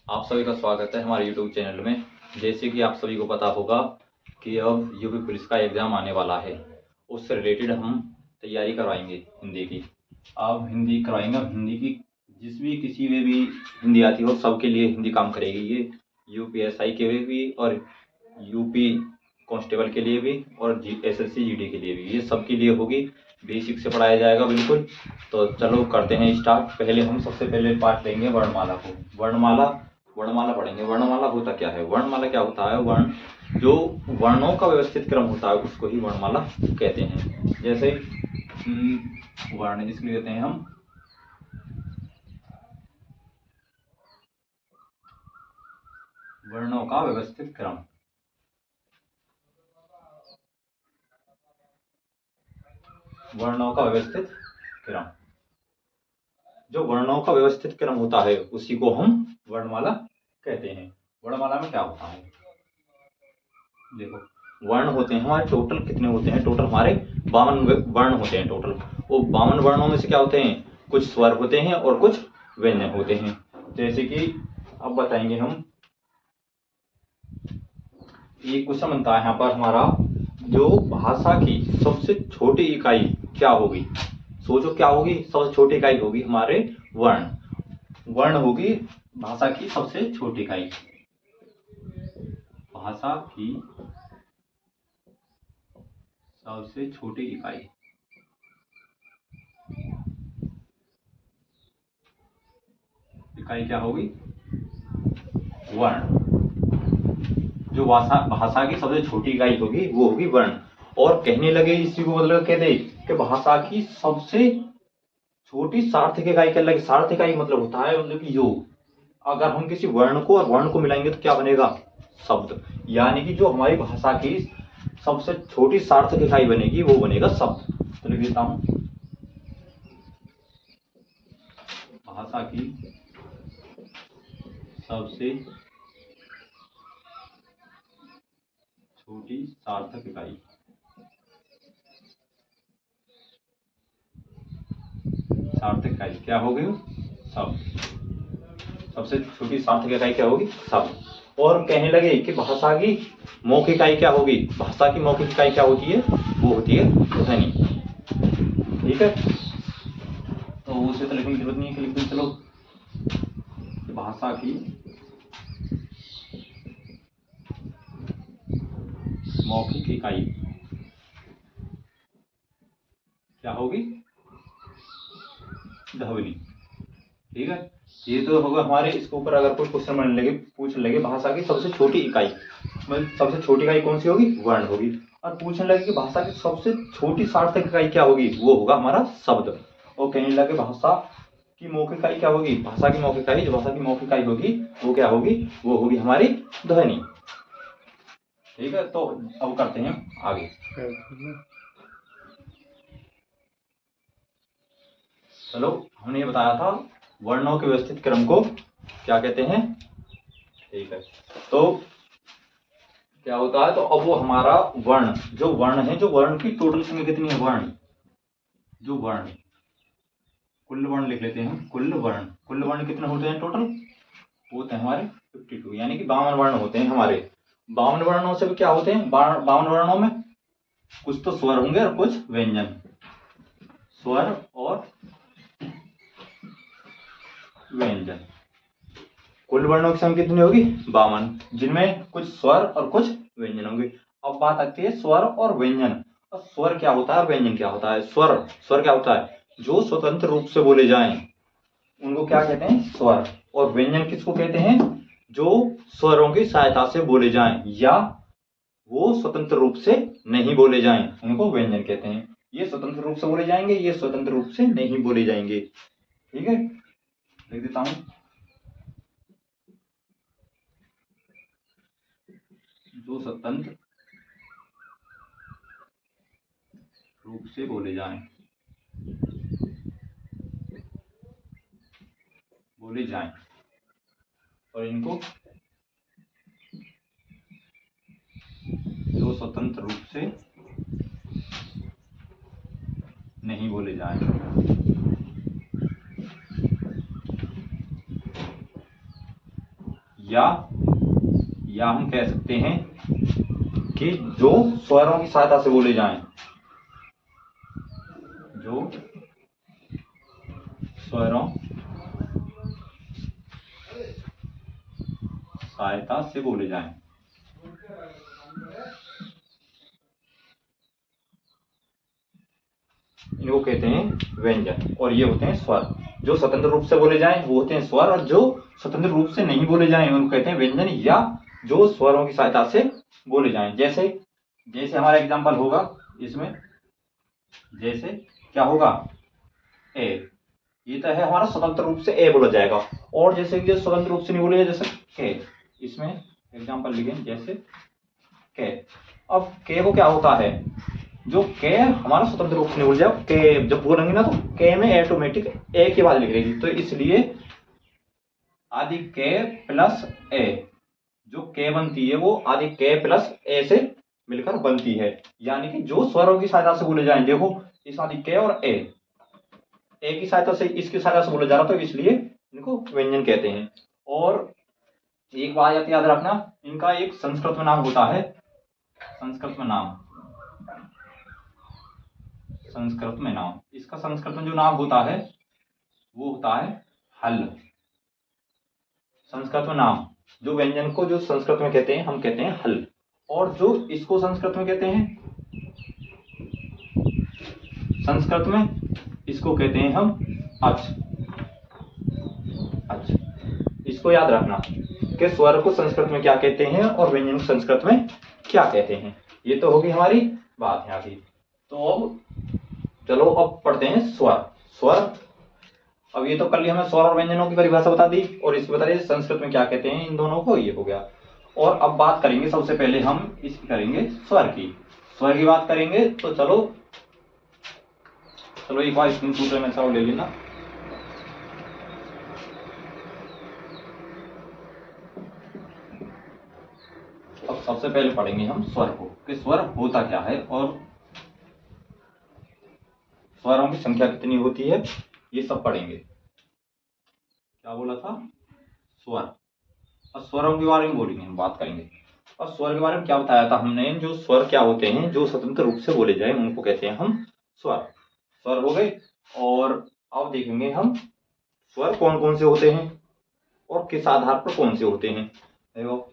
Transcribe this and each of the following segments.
आप सभी का स्वागत है हमारे यूट्यूब चैनल में। जैसे कि आप सभी को पता होगा कि अब यूपी पुलिस का एग्ज़ाम आने वाला है, उससे रिलेटेड हम तैयारी करवाएंगे हिंदी की। अब हिंदी करवाएंगे, अब हिंदी की किसी में भी हिंदी आती हो सबके लिए हिंदी काम करेगी ये। यूपीएसआई के लिए भी और यूपी कांस्टेबल के लिए भी और एसएससी जीडी के लिए भी, ये सबके लिए होगी। बेसिक से पढ़ाया जाएगा बिल्कुल। तो चलो करते हैं स्टार्ट। हम सबसे पहले पार्ट लेंगे वर्णमाला को। वर्णमाला वर्णमाला पढ़ेंगे। वर्णमाला होता क्या है? वर्णमाला क्या होता है? जो वर्णों का व्यवस्थित क्रम होता है उसको ही वर्णमाला कहते हैं। जैसे वर्ण इसके लिए देते हैं हम वर्णों का व्यवस्थित क्रम। वर्णों का व्यवस्थित क्रम, जो वर्णों का व्यवस्थित क्रम होता है उसी को हम वर्णमाला कहते हैं। वर्णमाला में क्या होता है? देखो, वर्ण होते हैं हमारे टोटल कितने होते हैं? टोटल हमारे 52 वर्ण होते हैं टोटल। वो 52 वर्णों में से क्या होते हैं? कुछ स्वर होते हैं और कुछ व्यंजन होते हैं। जैसे कि अब बताएंगे हम, ये क्वेश्चन बनता है यहाँ पर हमारा, जो भाषा की सबसे छोटी इकाई क्या होगी? सोचो क्या होगी? सबसे छोटी इकाई होगी हमारे वर्ण। वर्ण होगी भाषा की सबसे छोटी इकाई। भाषा की सबसे छोटी इकाई। इकाई क्या होगी? वर्ण। जो भाषा की सबसे छोटी इकाई होगी वो होगी वर्ण। और कहने लगे इसी को मतलब कहते कि भाषा की सबसे छोटी सार्थक इकाई क्या लगे? सार्थक इकाई मतलब होता है मतलब कि योग। अगर हम किसी वर्ण को और वर्ण को मिलाएंगे तो क्या बनेगा? शब्द। यानी कि जो हमारी भाषा की सबसे छोटी सार्थक इकाई बनेगी वो बनेगा शब्द। तो लिख देता हूं, भाषा की सबसे छोटी सार्थक इकाई। सार्थक इकाई क्या होगी? शब्द। सबसे छोटी सार्थक इकाई क्या होगी? शब्द। और कहने लगे कि भाषा की मौखिक इकाई क्या होगी? भाषा की मौखिक इकाई क्या होती है? वो होती है ध्वनि। ठीक है, तो उसे तो लिखने की जरूरत नहीं है कि लिख दो। चलो, भाषा की मौखिक इकाई क्या होगी? ध्वनि। ठीक है, ये तो होगा हमारे। इसके ऊपर अगर कोई क्वेश्चन बनने लगे, पूछने लगे भाषा की सबसे छोटी इकाई, मतलब सबसे छोटी इकाई कौन सी होगी? वर्ण होगी। और पूछने लगे कि भाषा की सबसे छोटी सार्थक इकाई क्या होगी? वो होगा हमारा शब्द। और कहने लगे भाषा की मौखिक इकाई क्या होगी? भाषा की मौखिक इकाई, जो भाषा की मौखिक इकाई होगी वो क्या होगी? वो होगी हमारी ध्वनि। ठीक है, तो अब करते हैं आगे। चलो, हमने ये बताया था वर्णों के व्यवस्थित क्रम को क्या कहते हैं। ठीक है, तो क्या होता है? तो अब वो हमारा वर्ण, जो वर्ण है, जो वर्ण की टोटल संख्या कितनी है? वर्ण, जो वर्ण, कुल वर्ण लिख लेते हैं। कुल वर्ण कितने होते हैं टोटल? होते हैं हमारे 52, यानी कि 52 वर्ण होते हैं हमारे। 52 वर्णों से भी क्या होते हैं? 52 वर्णों में कुछ तो स्वर होंगे और कुछ व्यंजन। स्वर और व्यंजन। कुल वर्णों की संख्या कितनी होगी? 52, जिनमें कुछ स्वर और कुछ व्यंजन होंगे। अब बात आती है स्वर और व्यंजन। और स्वर क्या होता है और व्यंजन क्या होता है? स्वर क्या होता है? जो स्वतंत्र रूप से बोले जाएं उनको क्या कहते हैं? स्वर। और व्यंजन किसको कहते हैं? जो स्वरों की सहायता से बोले जाएं या वो स्वतंत्र रूप से नहीं बोले जाएं, उनको व्यंजन कहते हैं। ये स्वतंत्र रूप से बोले जाएंगे, ये स्वतंत्र रूप से नहीं बोले जाएंगे। ठीक है, लिख देता हूं, जो स्वतंत्र रूप से बोले जाएं, और इनको जो स्वतंत्र रूप से नहीं बोले जाएं। या हम कह सकते हैं कि जो स्वरों की सहायता से बोले जाएं, जो स्वरों सहायता से बोले जाएं। इनको कहते हैं व्यंजन, और ये होते हैं स्वर। जो स्वतंत्र रूप से बोले जाएं वो होते हैं स्वर, और जो स्वतंत्र रूप से नहीं बोले जाएं उनको कहते हैं व्यंजन, या जो स्वरों की सहायता से बोले जाएं। जैसे हमारा एग्जाम्पल होगा इसमें, जैसे क्या होगा, ए, ये तो है हमारा स्वतंत्र रूप से ए बोला जाएगा। और जैसे कि स्वतंत्र रूप से नहीं बोले जाए, जैसे के, इसमें एग्जाम्पल लिखें जैसे के। अब के को क्या होता है, जो के हमारा स्वतंत्र रूप से नहीं बोल जाए, के जब बोलेंगे ना तो के में ऑटोमेटिक ए की बात लिख रहेगी, तो इसलिए आदि के प्लस ए, जो के बनती है वो आदि के प्लस ए से मिलकर बनती है। यानी कि जो स्वरों की सहायता से बोले जाएं, देखो इस आदि के और ए की सहायता से, इसकी सहायता से बोला जा रहा, तो इसलिए इनको व्यंजन कहते हैं। और एक बात याद रखना, इनका एक संस्कृत में नाम होता है, संस्कृत में नाम, संस्कृत में नाम, इसका संस्कृत में जो नाम होता है वो होता है हल। संस्कृत में नाम, जो व्यंजन को जो संस्कृत में कहते हैं हम कहते हैं हल, और जो इसको संस्कृत में कहते हैं, संस्कृत में इसको कहते हैं हम अच। इसको याद रखना कि स्वर को संस्कृत में क्या कहते हैं और व्यंजन को संस्कृत में क्या कहते हैं। ये तो होगी हमारी बात यहाँ की। तो अब चलो अब पढ़ते हैं स्वर। स्वर, अब ये तो कर लिया, हमें स्वर और व्यंजनों की परिभाषा बता दी, और इसको बता दिया संस्कृत में क्या कहते हैं इन दोनों को, ये हो गया। और अब बात करेंगे, सबसे पहले हम इसकी करेंगे स्वर की। स्वर की बात करेंगे तो चलो एक बार स्क्रीन में सब ले लेना। अब सबसे पहले पढ़ेंगे हम स्वर को, कि स्वर होता क्या है और स्वरों की संख्या कितनी होती है, ये सब पढ़ेंगे। क्या बोला था, स्वर। और स्वरों के बारे में बोलेंगे, हम बात करेंगे। और स्वर के बारे में क्या बताया था हमने, जो स्वर क्या होते हैं, जो स्वतंत्र रूप से बोले जाए उनको कहते हैं हम स्वर। स्वर हो गए। और अब देखेंगे हम स्वर कौन कौन से होते हैं और किस आधार पर कौन से होते हैं। देखो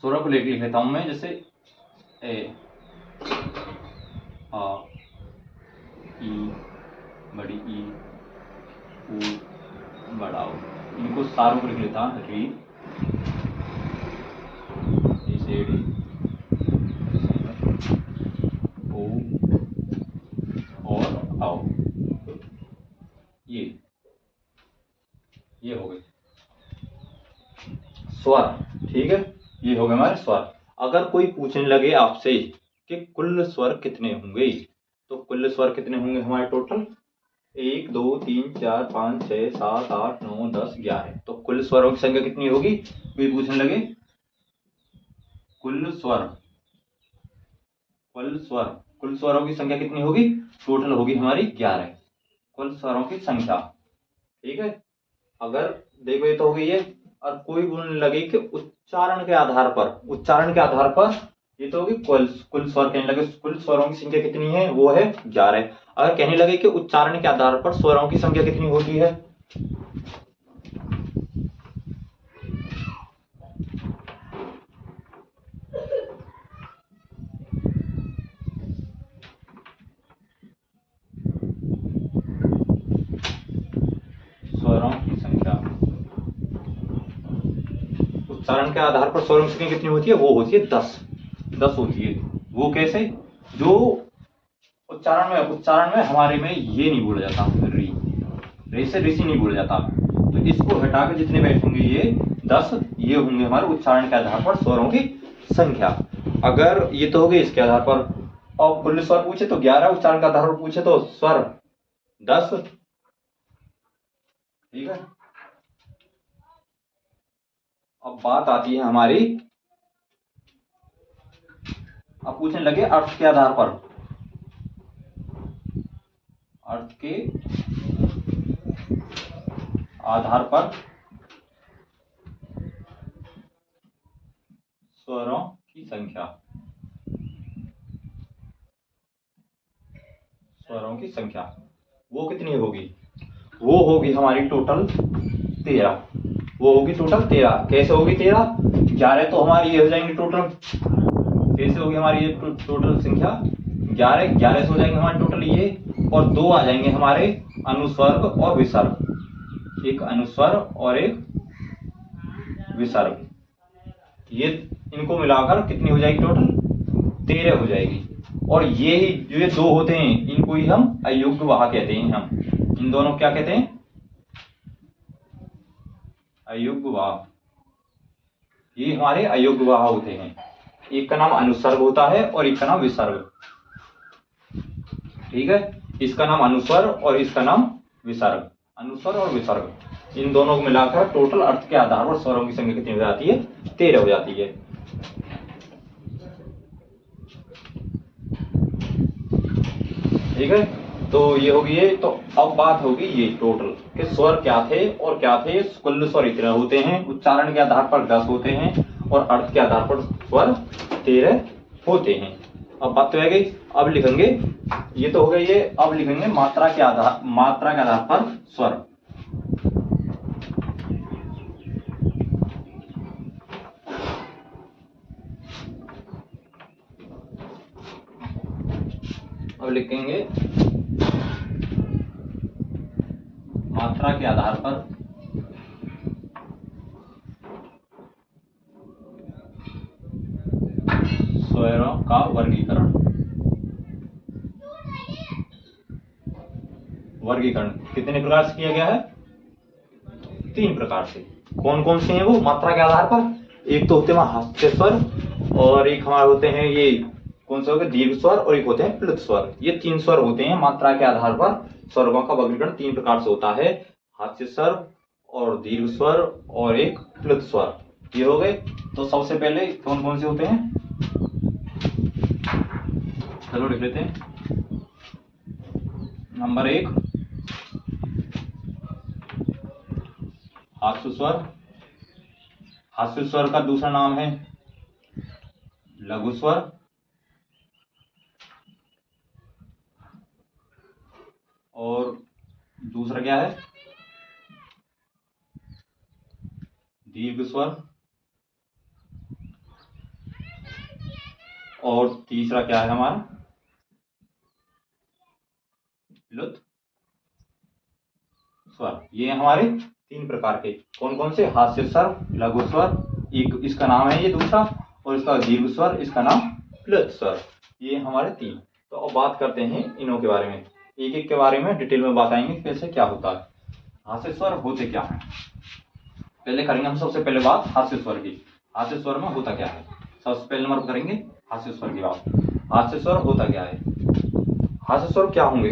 स्वरों को लिख लेता हूं मैं, जैसे ए, आ, ई, बड़ी ई, ऊ, बड़ा ऊ, इनको सारों को लिख लेता हूं, री, से डी, ओ और आओ, ये हो गए स्वर। ठीक है, ये हो गए हमारे स्वर। अगर कोई पूछने लगे आपसे कि कुल स्वर कितने होंगे, तो कुल स्वर कितने होंगे हमारे टोटल 1 2 3 4 5 6 7 8 9 10 11। तो कुल स्वरों की संख्या कितनी होगी, कोई पूछने लगे कुल स्वरों की संख्या कितनी होगी, टोटल होगी हमारी 11 कुल स्वरों की संख्या। ठीक है, अगर देखो ये तो हो गई है। और कोई बोलने लगे कि उच्चारण के आधार पर ये तो होगी कुल स्वर, कहने लगे कुल स्वरों की संख्या कितनी है, वो है 11। अगर कहने लगे कि उच्चारण के आधार पर स्वरों की संख्या कितनी होती है, स्वरों की संख्या, उच्चारण के आधार पर स्वरों की संख्या कितनी होती है, वो होती है 10 होती है। वो कैसे, जो उच्चारण में हमारे में ये नहीं बोला जाता, रे से ऋषि नहीं बोला जाता, तो इसको हटा के जितने बैठेंगे ये 10, ये होंगे हमारे उच्चारण के आधार पर स्वरों की संख्या। अगर ये तो हो गई इसके आधार पर, और कुल स्वर पूछे तो 11, उच्चारण के आधार पर पूछे तो स्वर 10। ठीक है, अब बात आती है हमारी, अब पूछने लगे अर्थ के आधार पर, अर्थ के आधार पर स्वरों की संख्या, स्वरों की संख्या वो कितनी होगी? वो होगी हमारी टोटल 13। वो होगी टोटल 13। कैसे होगी 13? 11 तो हमारी ये हो जाएंगे टोटल। कैसे होगी हमारी ये टोटल संख्या? 11 11 से हो जाएंगे हमारे टोटल ये, और 2 आ जाएंगे हमारे अनुस्वर्ग और विसर्ग। एक अनुस्वर और एक विसर्ग, ये इनको मिलाकर कितनी हो जाएगी टोटल? 13 हो जाएगी। और ये ही जो ये 2 होते हैं इनको ही हम अयोग्य वाह कहते हैं। हम इन दोनों क्या कहते हैं? अयोग्य वाह। ये हमारे अयोग्य वाह होते हैं। एक का नाम अनुस्वर्ग होता है और एक का नाम विसर्ग। ठीक है, इसका नाम अनुस्वर और इसका नाम विसर्ग। अनुस्वर और विसर्ग इन दोनों को मिलाकर टोटल अर्थ के आधार पर स्वरों की संख्या कितनी हो जाती है? 13 हो जाती है। ठीक है, तो ये होगी ये। तो अब बात होगी ये टोटल के स्वर क्या थे और क्या थे। कुल स्वर इतने होते हैं, उच्चारण के आधार पर 10 होते हैं और अर्थ के आधार पर स्वर 13 होते हैं। अब बात तो है गई। अब लिखेंगे, ये तो हो गई ये। अब लिखेंगे मात्रा के आधार पर स्वर। अब लिखेंगे मात्रा के आधार पर स्वरों का वर्गीकरण। वर्गीकरण कितने प्रकार से किया गया है? 3 प्रकार से। कौन कौन से हैं वो मात्रा के आधार पर? एक तो होते हैं हास्य स्वर, और एक हमारे होते हैं ये कौन से हो गए? दीर्घ स्वर, और एक होते हैं प्लुत स्वर। ये 3 स्वर होते हैं मात्रा के आधार पर। स्वरों का वर्गीकरण 3 प्रकार से होता है, हास्य स्वर और दीर्घ स्वर और एक प्लुत स्वर। ये हो गए। तो सबसे पहले कौन कौन से होते हैं? चलो लिख लेते हैं। नंबर 1 हास्य स्वर। हास्य स्वर का दूसरा नाम है लघु स्वर, और दूसरा क्या है? दीर्घ स्वर, और तीसरा क्या है हमारा? प्लुत स्वर। ये हमारे 3 प्रकार के। कौन कौन से? हास्य स्वर, लघु स्वर, एक इसका नाम है ये दूसरा, और इसका दीर्घ स्वर, इसका नाम प्लुत स्वर। ये हमारे 3। तो अब बात करते हैं इनों के बारे में। एक एक के बारे में डिटेल में बताएंगे कैसे क्या होता है। हास्य स्वर होते क्या है? पहले करेंगे हम सबसे पहले बात हास्य स्वर की। हास्य स्वर में होता क्या है? सबसे पहले नंबर करेंगे हास्य स्वर की बात। हास्य स्वर होता क्या है? हास्य स्वर क्या होंगे?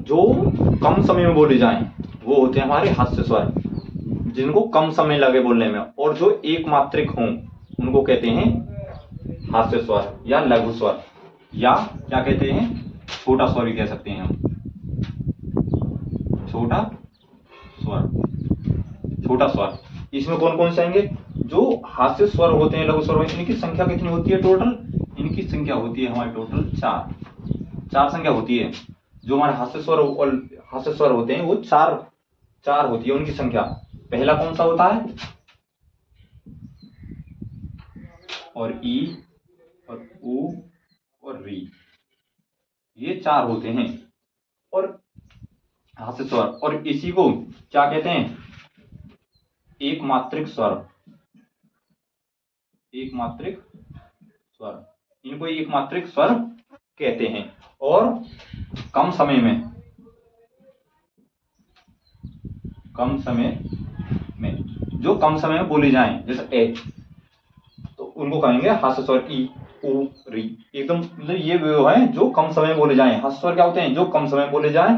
जो कम समय में बोले जाएं वो होते हैं हमारे हास्य स्वर। जिनको कम समय लगे बोलने में और जो एक मात्रिक हों उनको कहते हैं हास्य स्वर या लघु स्वर, या क्या कहते हैं? छोटा स्वर भी कह सकते हैं हम। छोटा स्वर, छोटा स्वर। इसमें कौन कौन से आएंगे? जो हास्य स्वर होते हैं लघु स्वर में, इनकी संख्या कितनी होती है टोटल? इनकी संख्या होती है हमारी टोटल 4 संख्या होती है। जो हमारे हास्य स्वर होते हैं वो 4 होती है उनकी संख्या। पहला कौन सा होता है? और ई और ऊ और री, ये 4 होते हैं और हास्य स्वर। और इसी को क्या कहते हैं? एक मात्रिक स्वर। एक मात्रिक स्वर, इनको एक मात्रिक स्वर कहते हैं। और कम समय में जो कम समय में बोली जाएं, जैसे ए, तो उनको कहेंगे हास्य स्वर। ई ऊ री, एकदम मतलब ये वो है जो कम समय में बोले जाएं। हास्य स्वर क्या होते हैं? जो कम समय में बोले जाएं।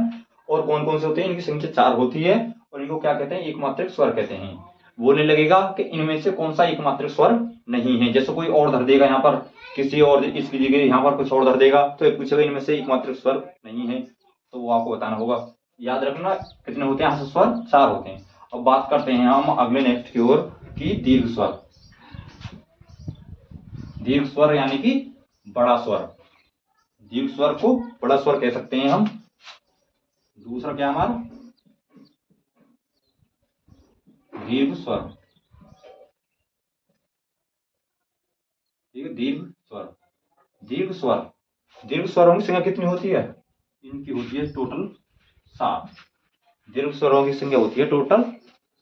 और कौन कौन से होते हैं? इनकी संख्या 4 होती है और इनको क्या कहते हैं? एक मात्रिक स्वर कहते हैं। बोलने लगेगा कि इनमें से कौन सा एक मात्रिक स्वर नहीं है। जैसे कोई और धर देगा यहाँ पर, किसी और इसकी जगह यहाँ पर कुछ और धर देगा, तो एक पूछेगा इनमें से एक मात्रिक स्वर नहीं है, तो वो आपको बताना होगा। याद रखना कितने होते हैं हास्य स्वर? 4 होते हैं। अब बात करते हैं हम अगले नेक्स्ट की ओर की दीर्घ स्वर। दीर्घ स्वर यानी कि बड़ा स्वर, दीर्घ स्वर को बड़ा स्वर कह सकते हैं हम। दूसरा क्या हमारा दीर्घ स्वर, ठीक है, दीर्घ स्वर। दीर्घ स्वर, दीर्घ स्वरों की संख्या कितनी होती है? इनकी होती है टोटल 7। दीर्घ स्वरों की संख्या होती है टोटल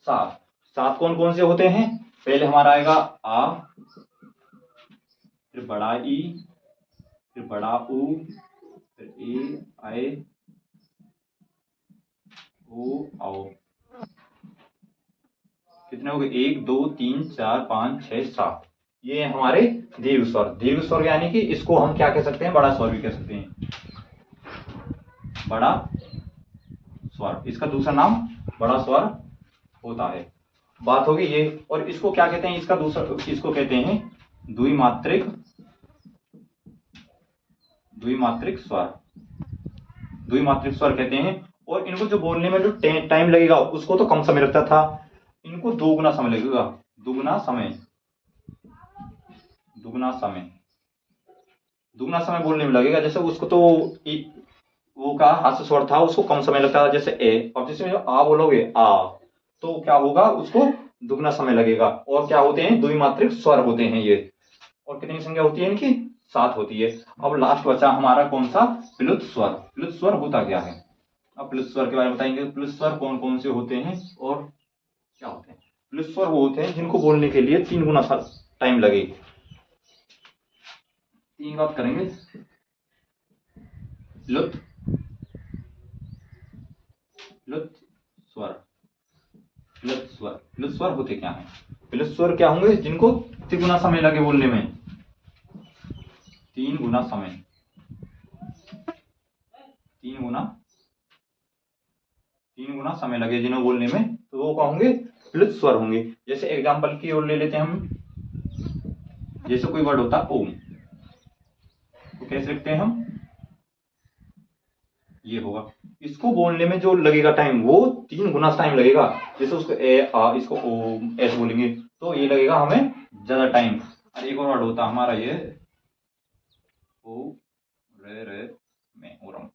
7। 7 कौन कौन से होते हैं? पहले हमारा आएगा आ, फिर बड़ा ई, फिर बड़ा ऊ, फिर ए आए, ओ आओ। कितने हो गए? 1 2 3 4 5 6 7। ये हमारे दीर्घ स्वर। दीर्घ स्वर यानी कि इसको हम क्या कह सकते हैं? बड़ा स्वर भी कह सकते हैं, बड़ा स्वर। इसका दूसरा नाम बड़ा स्वर होता है। बात होगी ये। और इसको क्या कहते हैं? इसका दूसरा, इसको कहते हैं द्विमात्रिक, द्विमात्रिक स्वर, द्विमात्रिक स्वर कहते हैं। और इनको जो बोलने में जो टाइम लगेगा उसको तो कम समय लगता था, इनको दोगुना समय लगेगा, दुगुना समय, दुगुना समय, दुगुना समय बोलने में लगेगा। जैसे उसको तो वो का हास्य स्वर था, उसको कम समय लगता था, जैसे ए। और जैसे जो आ बोलोगे आ, तो क्या होगा? उसको दुगना समय लगेगा। और क्या होते हैं? द्विमात्रिक स्वर होते हैं ये। और कितनी संख्या होती है इनकी? 7 होती है। अब लास्ट बचा हमारा कौन सा? प्लुत स्वर। प्लुत स्वर होता क्या है? अब प्लुत स्वर के बारे में बताएंगे। प्लुत स्वर कौन कौन से होते हैं और क्या होते हैं? प्लुत स्वर वो होते हैं जिनको बोलने के लिए 3 गुना टाइम लगे। 3 बात करेंगे। प्लुत, प्लुत स्वर, प्लुत स्वर। प्लुत स्वर होते क्या हैं? प्लुत स्वर क्या होंगे? जिनको 3 गुना समय लगे बोलने में, 3 गुना समय, 3 गुना समय लगे जिन्हें बोलने में, तो वो क्या होंगे? प्लुत स्वर होंगे। जैसे एग्जांपल की ओर ले लेते हैं हम। जैसे कोई वर्ड होता ओम, तो कैसे लिखते हैं हम? ये होगा। इसको बोलने में जो लगेगा टाइम, वो 3 गुना टाइम लगेगा। जैसे उसको ए आ, इसको ओम ऐसे बोलेंगे तो ये लगेगा हमें ज्यादा टाइम। और एक और वर्ड होता हमारा ये ओ रे रे में ओरम,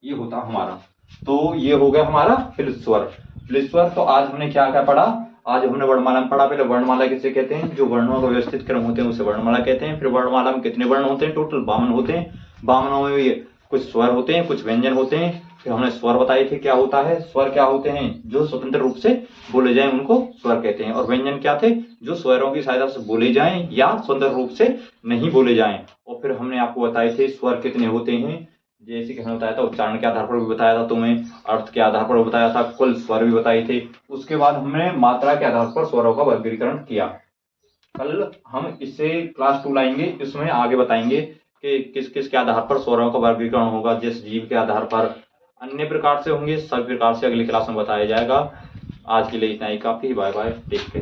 ये होता हमारा। तो ये हो गया हमारा प्लुत स्वर। प्लुत स्वर। तो आज हमने क्या क्या पढ़ा? आज हमने वर्णमाला में पढ़ा। पहले वर्णमाला किसे कहते हैं? जो वर्णों का व्यवस्थित क्रम होते हैं उसे वर्णमाला कहते हैं। फिर वर्णमाला में कितने वर्ण होते हैं? टोटल 52 होते हैं। 52 में ये कुछ स्वर होते हैं, कुछ व्यंजन होते हैं। फिर हमने स्वर बताए थे क्या होता है। स्वर क्या होते हैं? जो स्वतंत्र रूप से बोले जाएं उनको स्वर कहते हैं। और व्यंजन क्या थे? जो स्वरों की सहायता से बोले जाएं या स्वतंत्र रूप से नहीं बोले जाएं। और फिर हमने आपको बताए थे स्वर कितने होते हैं। जैसे कि हमने बताया था, उच्चारण के आधार पर भी बताया था तुम्हें, अर्थ के आधार पर बताया था, कुल स्वर भी बताए थे। उसके बाद हमने मात्रा के आधार पर स्वरों का वर्गीकरण किया। कल हम इससे क्लास 2 लाएंगे, इसमें आगे बताएंगे कि किस किस के आधार पर स्वरों का वर्गीकरण होगा। जिस जीव के आधार पर, अन्य प्रकार से होंगे, सभी प्रकार से अगली क्लास में बताया जाएगा। आज के लिए इतना ही काफी। Bye bye, take care.